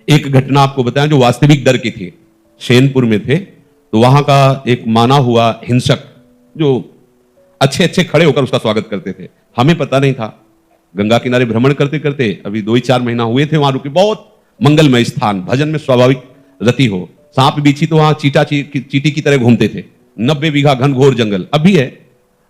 एक घटना आपको बताएं जो वास्तविक दर की थी। शेनपुर में थे तो वहां का एक माना हुआ हिंसक जो अच्छे अच्छे खड़े होकर उसका स्वागत करते थे, हमें पता नहीं था। गंगा किनारे भ्रमण करते करते अभी 2-4 महीना हुए थे, वहां रुके। बहुत मंगलमय स्थान, भजन में स्वाभाविक रति हो। सांप बीछी तो वहां चीटी की तरह घूमते थे। 90 बीघा घनघोर जंगल अब भी है,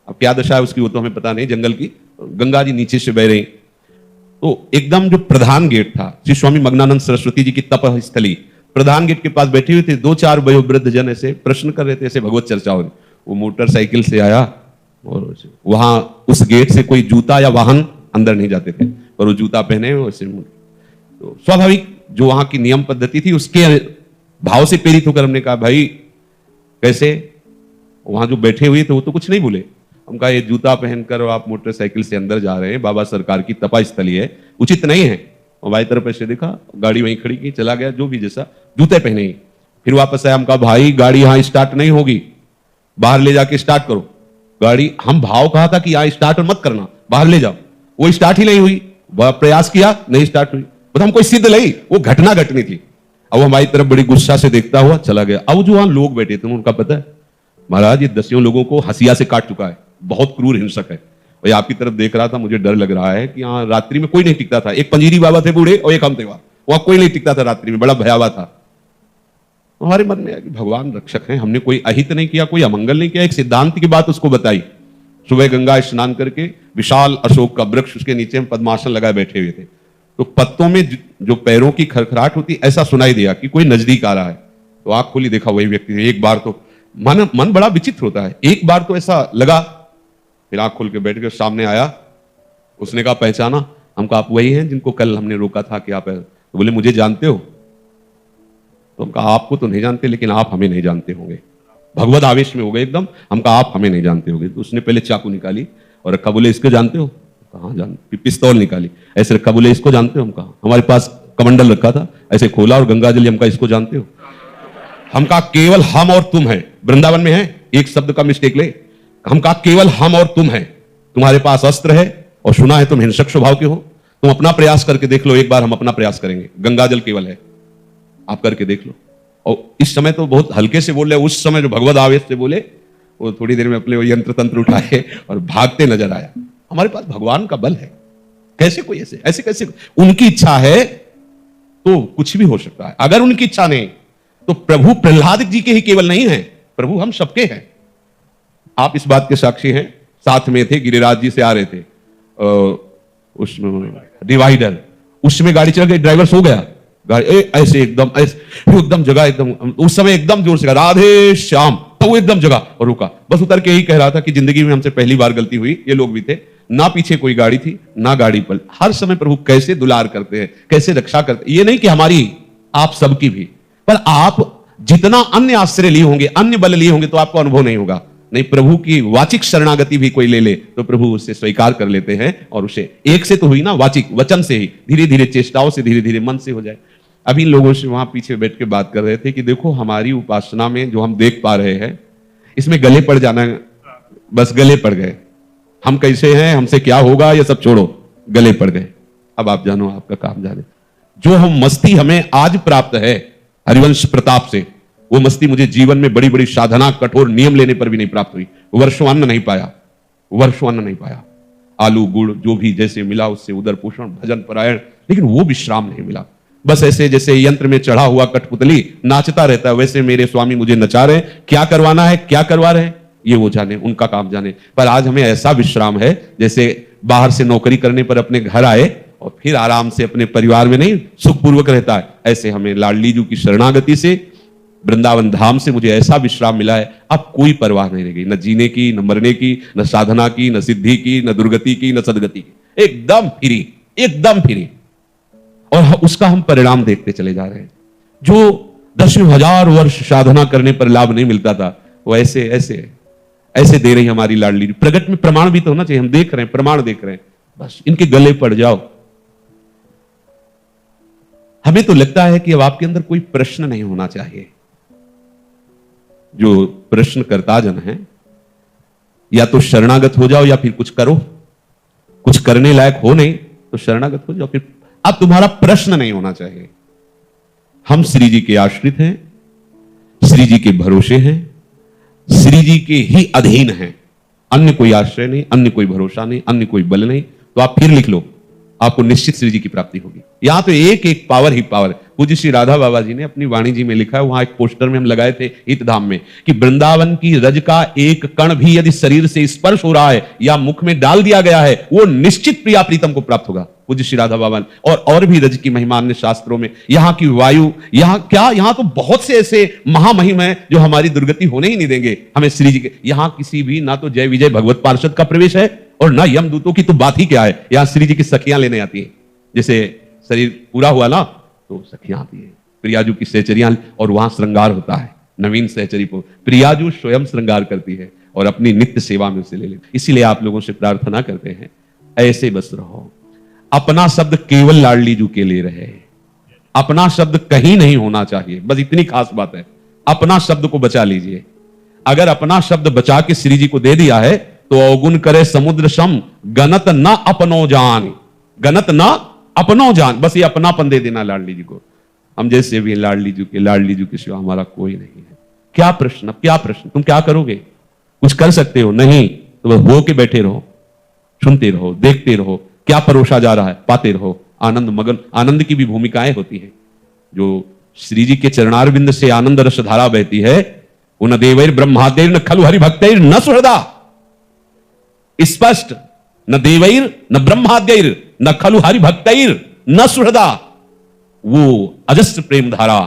अब क्या दशा है उसकी वो तो हमें पता नहीं जंगल की। गंगा जी नीचे से बह रही, तो एकदम जो प्रधान गेट था, श्री स्वामी मग्नानंद सरस्वती जी की तप स्थली, प्रधान गेट के पास बैठे हुए थे 2-4 वयोवृद्ध जन ऐसे प्रश्न कर रहे थे, ऐसे भगवत चर्चाओं। वो मोटरसाइकिल से आया और वहां उस गेट से कोई जूता या वाहन अंदर नहीं जाते थे, और वो जूता पहने वैसे। तो स्वाभाविक जो वहां की नियम पद्धति थी उसके भाव से प्रेरित होकर हमने कहा भाई कैसे। वहां जो बैठे हुए थे वो तो कुछ नहीं बोले। हम कहा ये जूता पहनकर आप मोटरसाइकिल से अंदर जा रहे हैं, बाबा सरकार की तपा स्थली है, उचित नहीं है। और बाई तरफ ऐसे देखा, गाड़ी वहीं खड़ी की, चला गया जो भी जैसा, जूते पहने ही। फिर वापस आया, हम कहा भाई गाड़ी यहां स्टार्ट नहीं होगी, बाहर ले जाके स्टार्ट करो गाड़ी। हम भाव कहा था कि यहां स्टार्ट मत करना, बाहर ले जाओ। वो स्टार्ट ही नहीं हुई, प्रयास किया नहीं स्टार्ट हुई। तो हम कोई सिद्ध नहीं, वो घटना घटनी थी। अब हमारी तरफ बड़ी गुस्सा से देखता हुआ चला गया। अब जो वहां लोग बैठे थे उनका पता है महाराज ये 10 लोगों को हसिया से काट चुका है, बहुत क्रूर हिंसक है। और आपकी तरफ देख रहा था, मुझे डर लग रहा है कि यहाँ रात्रि में कोई नहीं टिकता था। एक पंजीरी बाबा थे बूढ़े और एक हम थे, वहां कोई नहीं टिकता था रात्रि में, बड़ा भयावह था। हमारे मन में कि भगवान रक्षक हैं, हमने कोई अहित नहीं किया, कोई अमंगल नहीं किया। एक सिद्धांत की बात उसको बताई। सुबह गंगा स्नान करके विशाल अशोक का वृक्ष, उसके नीचे हम पद्मासन लगाए बैठे हुए थे। तो पत्तों में जो पैरों की खरखराहट होती ऐसा सुनाई दिया कि कोई नजदीक आ रहा है। तो आंख खोली, देखा वही व्यक्ति। एक बार तो मन बड़ा विचित्र होता है, एक बार तो ऐसा लगा। फिर आंख खोल के बैठ गए, सामने आया, उसने कहा पहचाना? हम कहा आप वही हैं जिनको कल हमने रोका था कि आप है। तो बोले मुझे जानते हो? तो हम कहा आपको तो नहीं जानते, लेकिन आप हमें नहीं जानते होंगे। भगवत आवेश में हो गए एकदम। हम कहा आप हमें नहीं जानते होंगे। तो उसने पहले चाकू निकाली और रखा, बोले इसको जानते हो? कहा जानते। पिस्तौल निकाली, ऐसे रखा, बोले इसको जानते हो? हम कहा हमारे पास कमंडल रखा था, ऐसे खोला और गंगा जल। हम कहा इसको जानते हो? हम कहा केवल हम और तुम है, वृंदावन में है, एक शब्द का मिस्टेक ले। हम कहा केवल हम और तुम है, तुम्हारे पास अस्त्र है और सुना है तुम हिंसक स्वभाव के हो, तुम अपना प्रयास करके देख लो। एक बार हम अपना प्रयास करेंगे, गंगा जल केवल है, आप करके देख लो। और इस समय तो बहुत हल्के से बोल रहे, उस समय जो भगवत आवेश से बोले, वो थोड़ी देर में अपने यंत्र तंत्र उठाए और भागते नजर आया। हमारे पास भगवान का बल है, कैसे कोई ऐसे कैसे? उनकी इच्छा है तो कुछ भी हो सकता है। अगर उनकी इच्छा नहीं तो प्रभु प्रहलाद जी के ही केवल नहीं है, प्रभु हम सबके हैं। आप इस बात के साक्षी हैं, साथ में थे, गिरिराज जी से आ रहे थे उस डिवाइडर, उसमें गाड़ी चल गई, ड्राइवर सो गया। गाड़ी ऐसे एकदम जगह, एकदम उस समय एकदम जोर से राधे श्याम, तो वो एकदम जगह और रुका। बस उतर के यही कह रहा था कि जिंदगी में हमसे पहली बार गलती हुई। ये लोग भी थे, ना पीछे कोई गाड़ी थी ना गाड़ी पर। हर समय प्रभु कैसे दुलार करते हैं, कैसे रक्षा करते हैं। ये नहीं कि हमारी, आप सबकी भी, पर आप जितना अन्य आश्रय लिए होंगे, अन्य बल लिए होंगे तो आपको अनुभव नहीं होगा। नहीं, प्रभु की वाचिक शरणागति भी कोई ले ले तो प्रभु उसे स्वीकार कर लेते हैं। और उसे एक से तो हुई ना, वाचिक वचन से ही, धीरे धीरे चेष्टाओं से, धीरे धीरे मन से हो जाए। अभी लोगों से वहां पीछे बैठ के बात कर रहे थे कि देखो हमारी उपासना में जो हम देख पा रहे हैं, इसमें गले पड़ जाना, बस गले पड़ गए। हम कैसे हैं, हमसे क्या होगा, ये सब छोड़ो, गले पड़ गए। अब आप जानो, आपका काम जाने। जो हम मस्ती हमें आज प्राप्त है हरिवंश प्रताप से, वो मस्ती मुझे जीवन में बड़ी बड़ी साधना, कठोर नियम लेने पर भी नहीं प्राप्त हुई। वर्षों अन्न नहीं पाया, वर्षों अन्न नहीं पाया। आलू गुड़ जो भी जैसे मिला उससे उदर पोषण, भजन परायण, लेकिन वो विश्राम नहीं मिला। बस ऐसे जैसे यंत्र में चढ़ा हुआ कठपुतली नाचता रहता है, वैसे मेरे स्वामी मुझे नचा रहे। क्या करवाना है, क्या करवा रहे हैं, ये वो जाने, उनका काम जाने। पर आज हमें ऐसा विश्राम है जैसे बाहर से नौकरी करने पर अपने घर आए और फिर आराम से अपने परिवार में नहीं सुखपूर्वक रहता है, ऐसे हमें लाडली जी की शरणागति से, वृंदावन धाम से मुझे ऐसा विश्राम मिला है। अब कोई परवाह नहीं रहेगी, न जीने की, न मरने की, न साधना की, न सिद्धि की, न दुर्गति की, न सदगति की। एकदम फ्री, एकदम फ्री। और उसका हम परिणाम देखते चले जा रहे हैं। जो 10,000 वर्ष साधना करने पर लाभ नहीं मिलता था, वो ऐसे ऐसे ऐसे दे रही हमारी लाडली। प्रगट में प्रमाण भी तो होना चाहिए, हम देख रहे हैं, प्रमाण देख रहे हैं, बस इनके गले पड़ जाओ। हमें तो लगता है कि अब आपके अंदर कोई प्रश्न नहीं होना चाहिए। जो प्रश्नकर्ता जन है, या तो शरणागत हो जाओ या फिर कुछ करो। कुछ करने लायक हो नहीं तो शरणागत हो जाओ। फिर अब तुम्हारा प्रश्न नहीं होना चाहिए। हम श्री जी के आश्रित हैं, श्री जी के भरोसे हैं, श्री जी के ही अधीन हैं। अन्य कोई आश्रय नहीं, अन्य कोई भरोसा नहीं, अन्य कोई बल नहीं। तो आप फिर लिख लो, आपको निश्चित श्री जी की प्राप्ति होगी। यहां तो एक एक पावर ही पावर। पूज्य श्री राधा बाबा जी ने अपनी वाणी जी में लिखा है, वहां एक पोस्टर में हम लगाए थे हित धाम में, कि वृंदावन की रज का एक कण भी यदि शरीर से स्पर्श हो रहा है या मुख में डाल दिया गया है, वो निश्चित प्रिया प्रीतम को प्राप्त होगा। पूज्य श्री राधा बाबा ने और भी रज की महिमा अन्य शास्त्रों में, यहाँ की वायु, यहाँ तो बहुत से ऐसे महामहिम है जो हमारी दुर्गति होने ही नहीं देंगे हमें श्री जी के। यहाँ किसी भी ना तो जय विजय भगवत पार्षद का प्रवेश है और ना यमदूतों की तो बात ही क्या है। यहां श्री जी की सखियां लेने आती हैं, जैसे शरीर पूरा हुआ ना तो सखियां आती है, प्रियाजू की सहचरियां, और वहां श्रृंगार होता है। नवीन सहचरी को प्रियाजू स्वयं श्रृंगार करती है और अपनी नित्य सेवा में उसे ले लेती। इसीलिए आप लोगों से प्रार्थना करते हैं, ऐसे बस रहो। अपना शब्द केवल लाडली जू के लिए रहे, अपना शब्द कहीं नहीं होना चाहिए, बस इतनी खास बात है। अपना शब्द को बचा लीजिए। अगर अपना शब्द बचा के श्री जी को दे दिया है तो अवगुण करे समुद्र सम, गनत ना अपनो जान, गनत ना अपनो जान। बस ये अपनापन दे देना लाडली जी को। हम जैसे भी लाडली जी के सिवा हमारा कोई नहीं है। क्या प्रश्न, क्या प्रश्न, तुम क्या करोगे? कुछ कर सकते हो? नहीं, तो बस हो के बैठे रहो, सुनते रहो, देखते रहो, क्या परोसा जा रहा है पाते रहो। आनंद मगन, आनंद की भी भूमिकाएं होती हैं। जो श्री जी के चरणारविंद से आनंद रस धारा बहती है, उन देवैर ब्रह्मादेर न खलु हरि भक्तैर न सुहृदा। स्पष्ट, न देवैर न ब्रह्माद्यैर न खलु हरि भक्तैर न सुहृदा। वो अजस्र प्रेम धारा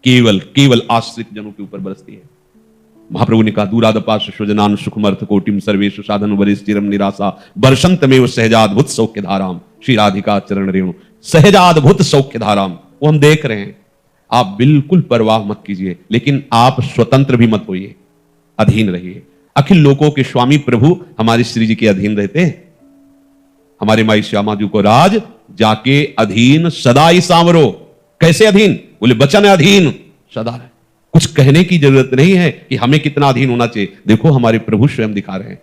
केवल आश्रित जनों के ऊपर बरसती है। महाप्रभु ने कहा, दूरादपाश स्वजनान सुखमर्थ कोटिम सर्वेषु साधन वरिष्ठिरम निराशा वर्षंतमेव सहजाद्भुत सौख्य धाराम। श्री राधिका चरण रेणु सहजाद्भुत सौख्य धाराम। वो हम देख रहे हैं। आप बिल्कुल परवाह मत कीजिए, लेकिन आप स्वतंत्र भी मत होइए, अधीन रहिए। अखिल लोकों के स्वामी प्रभु हमारे श्री जी के अधीन रहते हैं। हमारे माई श्यामा जी को राज जाके अधीन सदा ही सांवरो। कैसे अधीन? बोले वचन अधीन सदा है। कुछ कहने की जरूरत नहीं है कि हमें कितना अधीन होना चाहिए। देखो हमारे प्रभु स्वयं दिखा रहे हैं।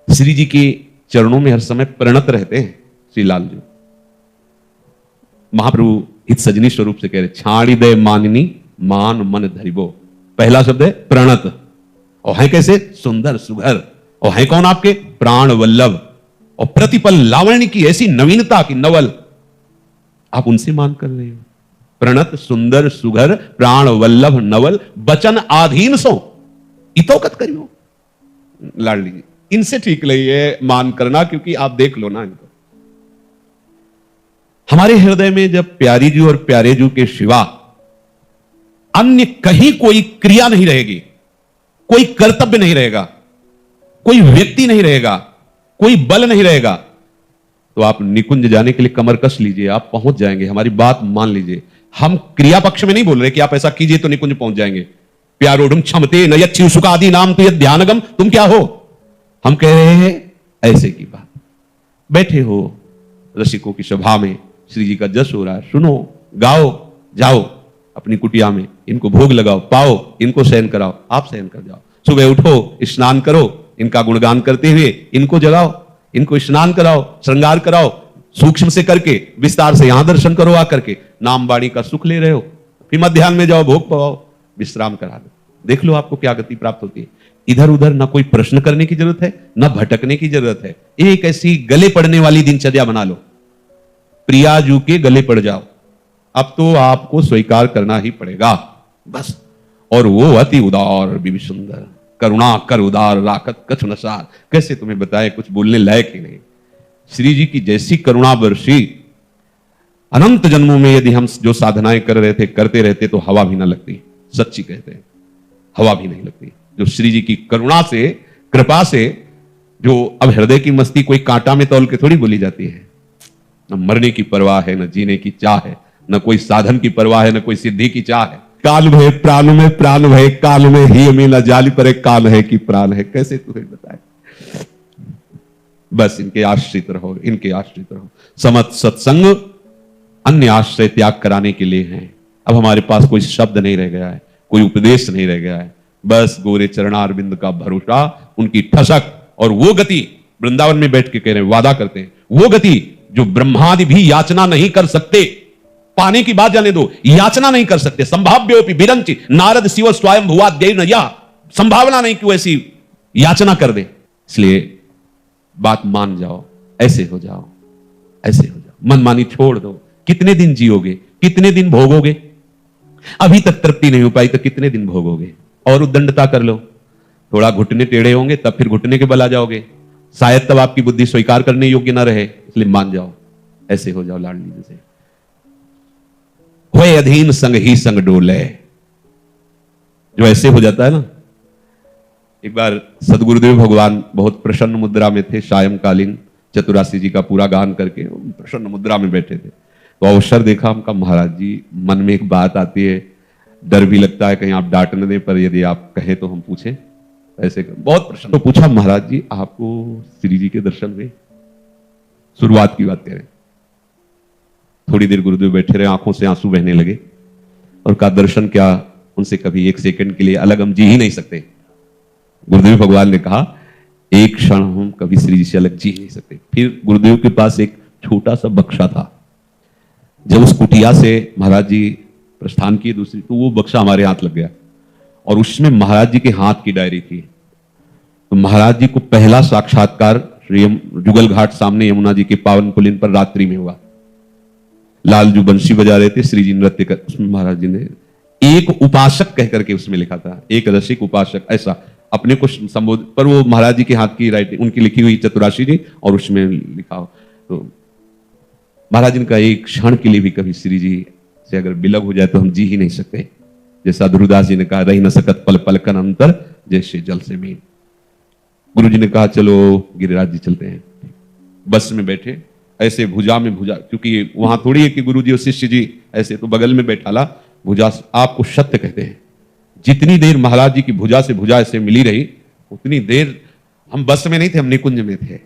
श्री जी के चरणों में हर समय प्रणत रहते हैं श्री लाल जी। महाप्रभु हित सजनी स्वरूप से कह रहे, छाड़ी दे माननी मान मन धरिबो। पहला शब्द है प्रणत, और है कैसे? सुंदर सुघर। और है कौन? आपके प्राण वल्लभ। और प्रतिपल लावण्य की ऐसी नवीनता की नवल, आप उनसे मान कर रहे हो। प्रणत सुंदर सुघर प्राण वल्लभ नवल बचन आधीन सो इतोकत करियो। लाडली जी, इनसे ठीक नहीं है मान करना, क्योंकि आप देख लो ना इनको। हमारे हृदय में जब प्यारी जी और प्यारे जी के सिवा अन्य कहीं कोई क्रिया नहीं रहेगी, कोई कर्तव्य नहीं रहेगा, कोई व्यक्ति नहीं रहेगा, कोई बल नहीं रहेगा, तो आप निकुंज जाने के लिए कमर कस लीजिए, आप पहुंच जाएंगे। हमारी बात मान लीजिए। हम क्रिया पक्ष में नहीं बोल रहे कि आप ऐसा कीजिए तो निकुंज पहुंच जाएंगे। प्यारोढ़ क्षमते न यच्छि सुख आदि नाम तो यद ध्यानगम। तुम क्या हो? हम कह रहे हैं ऐसे की बात। बैठे हो रसिकों की सभा में, श्री जी का जस हो रहा है, सुनो, गाओ, जाओ अपनी कुटिया में, इनको भोग लगाओ, पाओ, इनको शयन कराओ, आप शयन कर जाओ। सुबह उठो, स्नान करो, इनका गुणगान करते हुए इनको जगाओ, इनको स्नान कराओ, श्रृंगार कराओ, सूक्ष्म से करके, विस्तार से यहां दर्शन करो आकर के। नाम बाणी का सुख ले रहे हो, फिर मध्याह्न में जाओ, भोग पाओ, विश्राम करा दो। देख लो आपको क्या गति प्राप्त होती है। इधर उधर ना कोई प्रश्न करने की जरूरत है, ना भटकने की जरूरत है। एक ऐसी गले पड़ने वाली दिनचर्या बना लो, प्रियाजू के गले पड़ जाओ। अब तो आपको स्वीकार करना ही पड़ेगा बस। और वो अति उदार भी सुंदर, करुणा कर उदार राखत कछु नसार। कैसे तुम्हें बताए, कुछ बोलने लायक ही नहीं। श्री जी की जैसी करुणा वर्षी, अनंत जन्मों में यदि हम जो साधनाएं कर रहे थे करते रहते तो हवा भी ना लगती। सच्ची कहते हैं, हवा भी नहीं लगती। जो श्री जी की करुणा से, कृपा से, जो अब हृदय की मस्ती कोई कांटा में तौल के थोड़ी बोली जाती है। न मरने की परवाह है, न जीने की चाह है, न कोई साधन की परवाह है, न कोई सिद्धि की चाह है। काल भय प्राण में प्राण भय, काल में ही में न जाली पर काल है कि प्राण है। कैसे तुम्हें बताए? बस इनके आश्रित रहो, इनके आश्रित रहो। समत सत्संग अन्य आश्रय त्याग कराने के लिए हैं। अब हमारे पास कोई शब्द नहीं रह गया है, कोई उपदेश नहीं रह गया है। बस गोरे चरणारविंद का भरोसा, उनकी ठसक, और वो गति वृंदावन में बैठ के कह रहे हैं, वादा करते हैं, वो गति जो ब्रह्मादि भी याचना नहीं कर सकते, पाने की बात जाने दो, याचना नहीं कर सकते। संभाव्योपि विरंचि नारद शिव स्वयं भुआ देव, संभावना नहीं कि वो ऐसी याचना कर दे। इसलिए बात मान जाओ, ऐसे हो जाओ, ऐसे हो जाओ, मनमानी छोड़ दो। कितने दिन जियोगे, कितने दिन भोगोगे? अभी तक तृप्ति नहीं हो पाई तो कितने दिन भोगोगे? और उद्दंडता कर लो, थोड़ा घुटने टेढ़े होंगे तब फिर घुटने के बल आ जाओगे, शायद तब आपकी बुद्धि स्वीकार करने योग्य ना रहे, इसलिए मान जाओ, ऐसे हो जाओ लाडली जी से। होए अधीन संग ही संग डोले, जो ऐसे हो जाता है ना। एक बार सदगुरुदेव भगवान बहुत प्रसन्न मुद्रा में थे, सायंकालीन चतुरासी जी का पूरा गान करके प्रसन्न मुद्रा में बैठे थे। तो अवसर देखा, हमका महाराज जी मन में एक बात आती है, डर भी लगता है कहीं आप डांट न दें, पर यदि आप कहें तो हम पूछें। ऐसे बहुत प्रश्न तो पूछा, महाराज जी आपको श्री जी के दर्शन हुए? शुरुआत की बात करें। थोड़ी देर गुरुदेव बैठे रहे, आंखों से आंसू बहने लगे और कहा दर्शन क्या, उनसे कभी एक सेकंड के लिए अलग हम जी ही नहीं सकते। गुरुदेव भगवान ने कहा एक क्षण हम कभी श्री जी से अलग जी नहीं सकते। फिर गुरुदेव के पास एक छोटा सा बक्सा था, जब उस कुटिया से महाराज जी प्रस्थान किए दूसरी, तो वो बक्सा हमारे हाथ लग गया और उसमें महाराज जी के हाथ की डायरी थी। तो महाराज जी को पहला साक्षात्कार जुगल घाट सामने यमुना जी के पावन पुलिन पर रात्रि में हुआ। लाल जो बंशी बजा रहे थे, श्री जी नृत्य कर, उसमें महाराज जी ने एक उपासक कह करके उसमें लिखा था, एक रसिक उपासक, ऐसा अपने को संबोधित, पर वो महाराज जी के हाथ की राइटिंग उनकी लिखी हुई चतुराशी जी, और उसमें लिखा हो। तो महाराज जी का एक क्षण के लिए भी कभी श्री जी से अगर बिलग हो जाए तो हम जी ही नहीं सकते। जैसा ध्रुवदास जी ने कहा, रही न सकत पल पलकन अंतर जैसे जल से मीन। गुरु जी ने कहा चलो गिरिराज जी चलते हैं। बस में बैठे, ऐसे भुजा में भुजा, क्योंकि वहां थोड़ी है कि गुरु जी और शिष्य जी ऐसे, तो बगल में बैठा ला भुजा। आपको सत्य कहते हैं, जितनी देर महाराज जी की भुजा से भुजा ऐसे मिली रही, उतनी देर हम बस में नहीं थे, हम निकुंज में थे।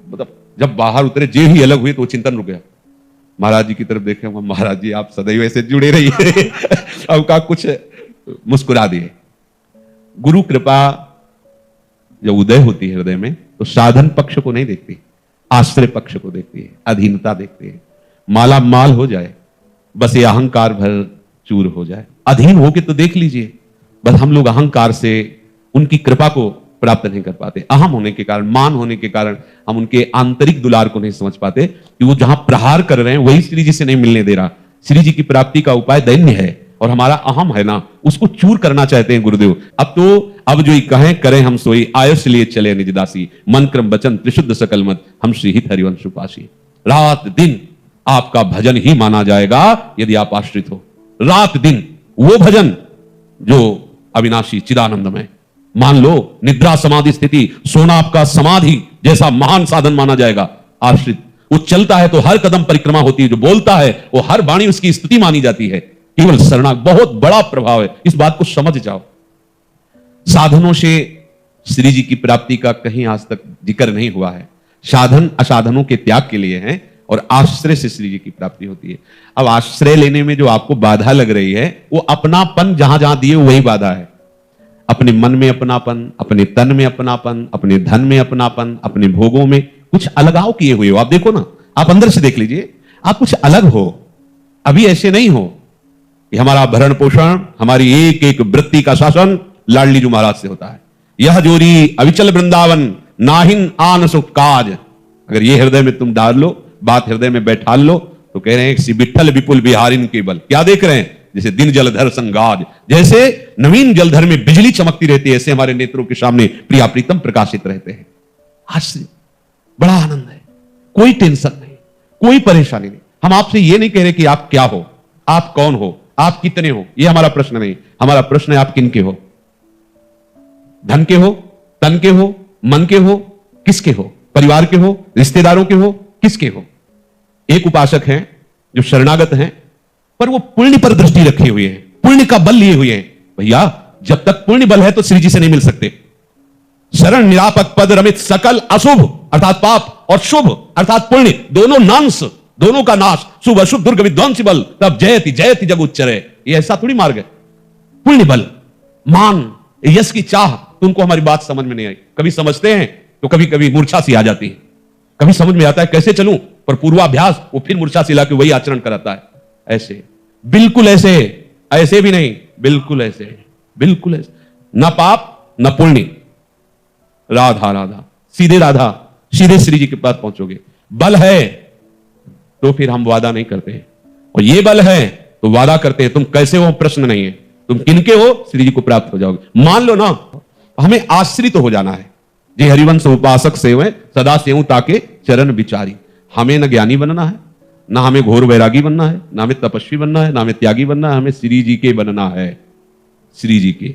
मतलब जब बाहर उतरे, जे ही अलग हुए तो वो चिंतन रुक गया। महाराज जी की तरफ देखे, महाराज जी आप सदैव ऐसे जुड़े रहिए। अब का कुछ मुस्कुरा दिए। गुरु कृपा जब उदय होती है हृदय में, तो साधन पक्ष को नहीं देखती, आश्रय पक्ष को देखती है, अधीनता देखती है। माला माल हो जाए, बस ये अहंकार भर चूर हो जाए, अधीन होके तो देख लीजिए। बस हम लोग अहंकार से उनकी कृपा को प्राप्त नहीं कर पाते, अहम होने के कारण, मान होने के कारण हम उनके आंतरिक दुलार को नहीं समझ पाते कि वो जहां प्रहार कर रहे हैं वही श्री जी से नहीं मिलने दे रहा। श्री जी की प्राप्ति का उपाय दैन्य है, और हमारा अहम है ना, उसको चूर करना चाहते हैं गुरुदेव। अब जो कहें करें हम सोई, आयुष लिए चले निज दासी, मन क्रम वचन त्रिशुद्ध सकल मत, हम श्रीहित हरिवंश उपासी। रात दिन आपका भजन ही माना जाएगा यदि आप आश्रित हो। रात दिन वो भजन जो अविनाशी चिदानंदमय, मान लो निद्रा समाधि स्थिति, सोना आपका समाधि जैसा महान साधन माना जाएगा। आश्रित वो चलता है तो हर कदम परिक्रमा होती है, जो बोलता है वो हर वाणी उसकी स्तुति मानी जाती है। केवल शरणा बहुत बड़ा प्रभाव है, इस बात को समझ जाओ। साधनों से श्री जी की प्राप्ति का कहीं आज तक जिक्र नहीं हुआ है। साधन असाधनों के त्याग के लिए हैं, और आश्रय से श्री जी की प्राप्ति होती है। अब आश्रय लेने में जो आपको बाधा लग रही है, वो अपनापन जहां जहां दिए वही बाधा है। अपने मन में अपनापन, अपने तन में अपनापन, अपने धन में अपनापन, अपने भोगों में कुछ अलगाव किए हुए हो। आप देखो ना, आप अंदर से देख लीजिए, आप कुछ अलग हो। अभी ऐसे नहीं हो कि हमारा भरण पोषण, हमारी एक एक वृत्ति का शासन लाडली जी महाराज से होता है। यह जोरी अविचल वृंदावन, नाहिन आन सुख काज। अगर ये हृदय में तुम डाल लो, बात हृदय में बैठा लो, तो कह रहे हैं सी विठ्ठल विपुल बिहारिन केवल। क्या देख रहे हैं? जैसे दिन जलधर संगाज, जैसे नवीन जलधर में बिजली चमकती रहती है, ऐसे हमारे नेत्रों के सामने प्रिया प्रीतम प्रकाशित रहते हैं। आश्चर्य, बड़ा आनंद है, कोई टेंशन नहीं, कोई परेशानी नहीं। हम आपसे ये नहीं कह रहे कि आप क्या हो, आप कौन हो, आप कितने हो, ये हमारा प्रश्न नहीं। हमारा प्रश्न है आप किन के हो? धन के हो, तन के हो, मन के हो, किसके हो? परिवार के हो, रिश्तेदारों के हो, किसके हो? एक उपासक हैं जो शरणागत हैं, पर वो पुण्य पर दृष्टि रखे हुए हैं, पुण्य का बल लिए हुए हैं। भैया जब तक पुण्य बल है तो श्री जी से नहीं मिल सकते। शरण निरापक पद रमित सकल अशुभ अर्थात पाप, और शुभ अर्थात पुण्य, दोनों नांश, दोनों का नाश। शुभ अशुभ दुर्ग विध्वंसी बल, तब जयति जयति जग उच्चरे। ये ऐसा थोड़ी मार्ग है। पुण्य बल, मान, यश की चाह, तुमको हमारी बात समझ में नहीं आई। कभी समझते हैं तो कभी कभी मूर्छा सी आ जाती है। कभी समझ में आता है कैसे चलूं, पर पूर्वाभ्यास वो फिर मूर्छा से के वही आचरण कराता है। ऐसे, बिल्कुल ऐसे, ऐसे भी नहीं, बिल्कुल ऐसे, बिल्कुल ऐसे, न पाप न पुण्य, राधा राधा, सीधे राधा, सीधे श्री जी के पास पहुंचोगे। बल है तो फिर हम वादा नहीं करते, और ये बल है तो वादा करते हैं। तुम कैसे हो प्रश्न नहीं है, तुम किनके हो श्री जी को प्राप्त हो जाओगे। मान लो ना, हमें आश्रित हो जाना है। जे हरिवंश उपासक सेवं सदा सेवं ताके चरण विचारी। हमें न ज्ञानी बनना है, ना हमें घोर वैरागी बनना है, ना हमें तपस्वी बनना है, ना हमें त्यागी बनना है, हमें श्री जी के बनना है। श्री जी के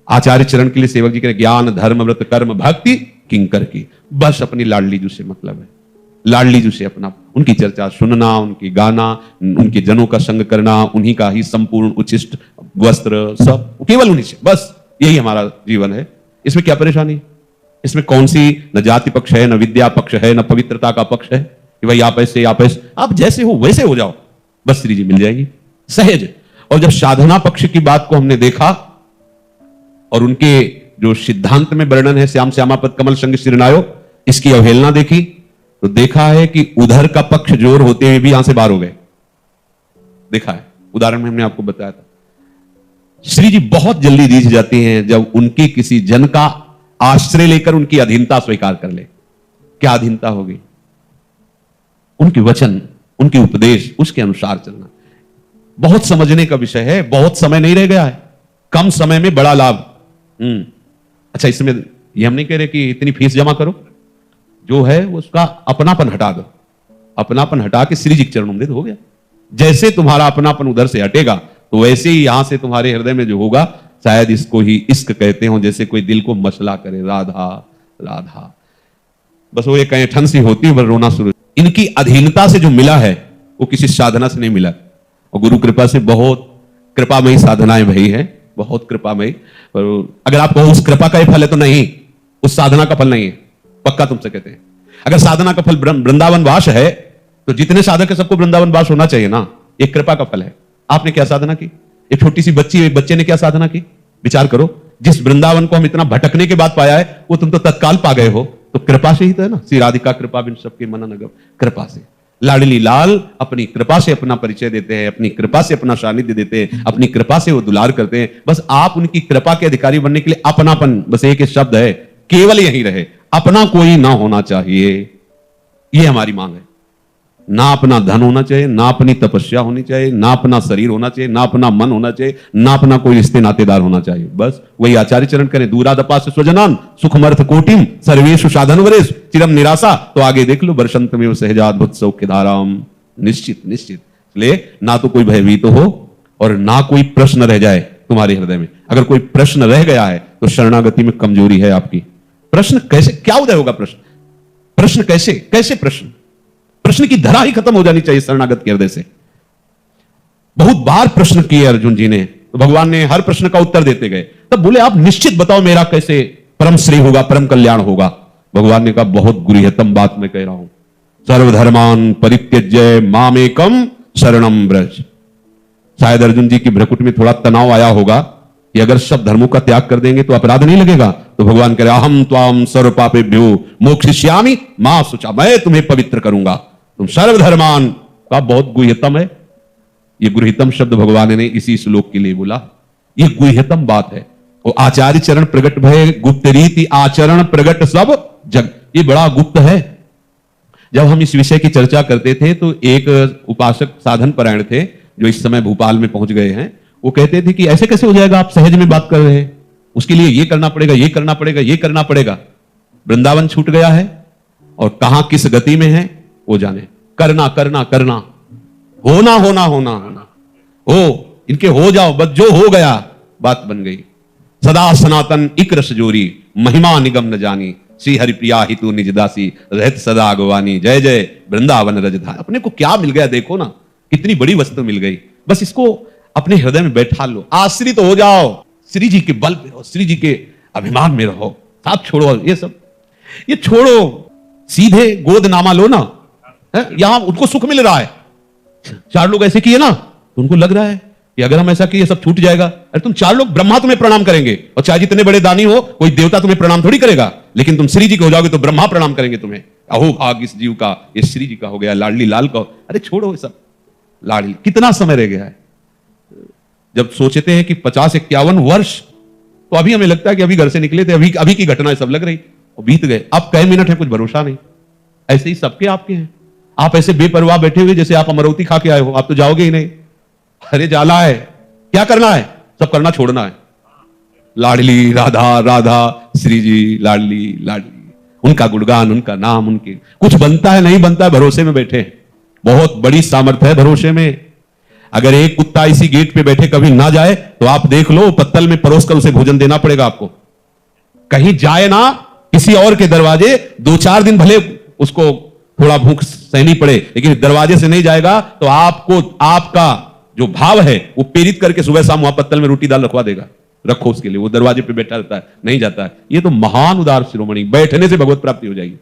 आचार्य चरण के लिए सेवक जी के ज्ञान धर्म व्रत कर्म भक्ति किंकर की, बस अपनी लाडली जू से मतलब है। लाडली जू से अपना, उनकी चर्चा सुनना, उनकी गाना, उनके जनों का संग करना, उन्हीं का ही संपूर्ण उचिष्ट वस्त्र, सब केवल उन्हीं से, बस यही हमारा जीवन है। इसमें क्या परेशानी? इसमें कौन सी न जाति पक्ष है, न विद्या पक्ष है, न पवित्रता का पक्ष है कि भाई आप ऐसे, आप जैसे हो वैसे हो जाओ, बस श्री जी मिल जाएगी सहज। और जब साधना पक्ष की बात को हमने देखा और उनके जो सिद्धांत में वर्णन है श्याम श्यामापद कमल संग सिरनायो, इसकी अवहेलना देखी तो देखा है कि उधर का पक्ष जोर होते हुए भी यहां से बाहर हो गए। देखा है, उदाहरण में हमने आपको बताया था। श्री जी बहुत जल्दी रीझ जाती हैं जब उनकी किसी जन का आश्रय लेकर उनकी अधीनता स्वीकार कर ले। क्या अधीनता होगी? उनके वचन, उनके उपदेश, उसके अनुसार चलना। बहुत समझने का विषय है, बहुत समय नहीं रह गया है, कम समय में बड़ा लाभ। अच्छा, इसमें ये हम नहीं कह रहे कि इतनी फीस जमा करो, जो है उसका अपनापन हटा दो, अपनापन हटा के श्री जी के चरणों में हो गया। जैसे तुम्हारा अपनापन उधर से हटेगा तो वैसे ही यहां से तुम्हारे हृदय में जो होगा, शायद इसको ही इश्क कहते हो, जैसे कोई दिल को मसला करे, राधा राधा, बस वो एक ऐंठन सी होती है, बस रोना शुरू। इनकी अधीनता से जो मिला है वो किसी साधना से नहीं मिला, और गुरु कृपा से बहुत कृपामयी साधनाएं भई है, बहुत कृपामयी। पर अगर आपको उस कृपा का ही फल है तो नहीं, उस साधना का फल नहीं है, पक्का तुमसे कहते हैं। अगर साधना का फल वृंदावन वास है तो जितने साधक है सबको वृंदावन वास होना चाहिए ना, एक कृपा का फल है। आपने क्या साधना की? एक छोटी सी बच्ची, एक बच्चे ने क्या साधना की? विचार करो, जिस वृंदावन को हम इतना भटकने के बाद पाया है वो तुम तो तत्काल पा गए हो, तो कृपा से ही तो है ना। श्री राधिका कृपा बिन सबके मनन अगम, कृपा से। लाडली लाल अपनी कृपा से अपना परिचय देते हैं, अपनी कृपा से अपना सानिध्य देते हैं, अपनी कृपा से वो दुलार करते हैं। बस आप उनकी कृपा के अधिकारी बनने के लिए अपनापन, बस एक शब्द है, केवल यही रहे, अपना कोई ना होना चाहिए, ये हमारी मांग है। ना अपना धन होना चाहिए, ना अपनी तपस्या होनी चाहिए, ना अपना शरीर होना चाहिए, ना अपना मन होना चाहिए, ना अपना कोई रिश्ते नातेदार होना चाहिए। बस वही आचार्य चरण करें, दूरादपा से स्वजनान सुखमर्थ कोटिम सर्वेषु साधन वरेश चिरम निराशा। तो आगे देख लो, वर्षंत में सहजाद्भुत सौख्य धाराम, निश्चित निश्चित। इसलिए ना तो कोई भयभीत हो और ना कोई प्रश्न रह जाए तुम्हारे हृदय में। अगर कोई प्रश्न रह गया है तो शरणागति में कमजोरी है आपकी। प्रश्न कैसे, क्या उदय होगा? प्रश्न कैसे, कैसे प्रश्न? प्रश्न की धरा ही खत्म हो जानी चाहिए शरणागत के हृदय से। बहुत बार प्रश्न किए अर्जुन जी ने, तो भगवान ने हर प्रश्न का उत्तर देते गए। तब बोले आप निश्चित बताओ मेरा कैसे परम श्रेय होगा, परम कल्याण होगा। भगवान ने कहा बहुत गुरुहितम बात मैं कह रहा हूं, सर्वधर्मान परित्यज्य मामेकम शरणम व्रज। शायद अर्जुन जी की भ्रकुट में थोड़ा तनाव आया होगा कि अगर सब धर्मों का त्याग कर देंगे तो अपराध नहीं लगेगा। तो भगवान कह रहे अहम त्वाम सर्व पापेभ्यो मोक्षयिष्यामि मा शुचा, मैं तुम्हें पवित्र करूंगा। तुम सर्वधर्मान का बहुत गुह्यतम है। ये गुह्यतम शब्द भगवान ने इसी श्लोक के लिए बोला, ये गुह्यतम बात है। और आचार्य चरण प्रगट भय गुप्त रीति आचरण प्रगट सब जग, ये बड़ा गुप्त है। जब हम इस विषय की चर्चा करते थे तो एक उपासक साधन परायण थे जो इस समय भोपाल में पहुंच गए हैं, वो कहते थे कि ऐसे कैसे हो जाएगा, आप सहज में बात कर रहे हैं, उसके लिए ये करना पड़ेगा, ये करना पड़ेगा, ये करना पड़ेगा। वृंदावन छूट गया है और कहां किस गति में है वो जाने। करना करना करना, होना होना होना होना, हो इनके हो जाओ, बस जो हो गया बात बन गई। सदा सनातन इक रस जोरी महिमा निगम न जानी, श्री हरिप्रिया हितु निज दासी रहत सदा अगवानी। जय जय वृंदावन रजधानी। अपने को क्या मिल गया देखो ना, कितनी बड़ी वस्तु मिल गई। बस इसको अपने हृदय में बैठा लो, आश्रित हो जाओ, श्री जी के बल पे रहो, श्री जी के अभिमान में रहो। साथ छोड़ो ये सब, ये छोड़ो, सीधे गोद नामा लो ना। यहां उनको सुख मिल रहा है, चार लोग ऐसे किए ना तो उनको लग रहा है कि अगर हम ऐसा किए सब छूट जाएगा। अरे तुम चार लोग ब्रह्मा तुम्हें प्रणाम करेंगे, और चाहे जितने बड़े दानी हो कोई देवता तुम्हें प्रणाम थोड़ी करेगा, लेकिन तुम श्री जी के हो जाओगे तो ब्रह्मा प्रणाम करेंगे तुम्हें। अहो भाग इस जीव का, ये श्री जी का हो गया, लाडली लाल का अरे छोड़ो ये सब, लाडली कितना समय रह गया है। जब सोचते हैं कि 50-51 वर्ष, तो अभी हमें लगता है कि अभी घर से निकले थे, अभी अभी की घटना सब लग रही, और बीत गए। अब कई मिनट है कुछ भरोसा नहीं। ऐसे ही सबके आपके हैं। आप ऐसे बेपरवाह बैठे हुए जैसे आप अमरौती खा के आए हो, आप तो जाओगे ही नहीं। अरे जाना है, क्या करना है, सब करना छोड़ना है। लाडली राधा राधा, श्री जी लाडली लाडली, उनका गुणगान, उनका नाम, उनके कुछ बनता है नहीं बनता है, भरोसे में बैठे हैं। बहुत बड़ी सामर्थ्य है भरोसे में। अगर एक कुत्ता इसी गेट पे बैठे कभी ना जाए तो आप देख लो, पत्तल में परोस कर उसे भोजन देना पड़ेगा आपको। कहीं जाए ना किसी और के दरवाजे, 2-4 दिन भले उसको थोड़ा भूख सहनी पड़े, लेकिन दरवाजे से नहीं जाएगा तो आपको, आपका जो भाव है वो प्रेरित करके सुबह शाम वहां पत्तल में रोटी दाल रखवा देगा। रखो उसके लिए, वो दरवाजे पे बैठा रहता है, नहीं जाता है। ये तो महान उदार शिरोमणि, बैठने से भगवत प्राप्ति हो जाएगी।